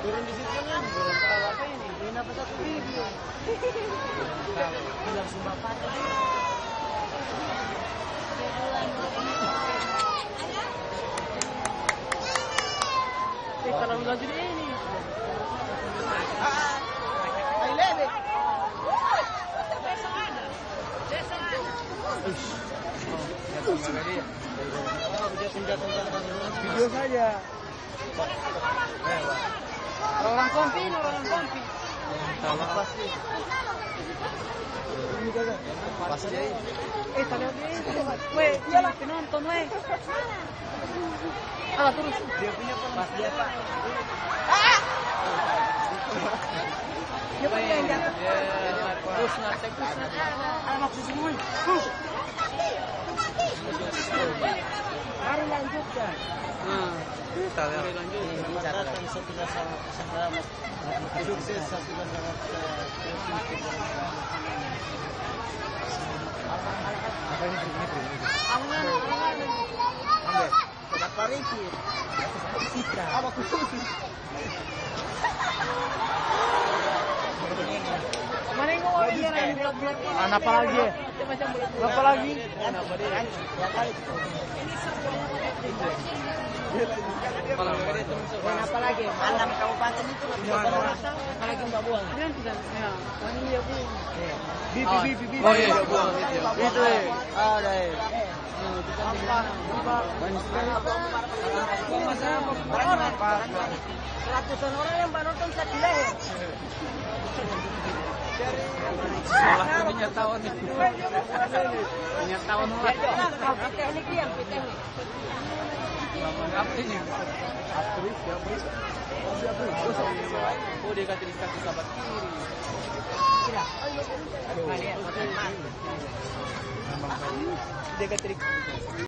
Turun di situ kan, belum tahu apa ini. Ini apa satu video? Bilang sumpah patah. Kalau lagi ini. Ay lebe. Video saja. Orang kompi. Pasti. Pasti. Tadi weh, iyalah penonton weh. Terus dia punya pas dia Pak. Dia punya yang jatuh. Terus ngatek. Maksud gue. Mari lanjutkan. Mari lanjut. Datang setelah selamat. Sukses setelah selamat. Apa ini? Ambil. Kenapa Riki? Citra. Apa kususi? Mana yang mau anak apa lagi? Apa lagi? Apa lagi? Anak kabupaten itu apa lagi Mbak Buang? Kan tidak. Ya. Iya, Bu. Bibi. Oh iya, buang itu. Ada. Ratusan orang yang nonton saya di leher. Sekolah punya tahun nih. Punya tahun teknik yang teknik. Apa ini? Aktris siapa? Oh dia kata dikasih sahabat kiri. Aduh. Dia kata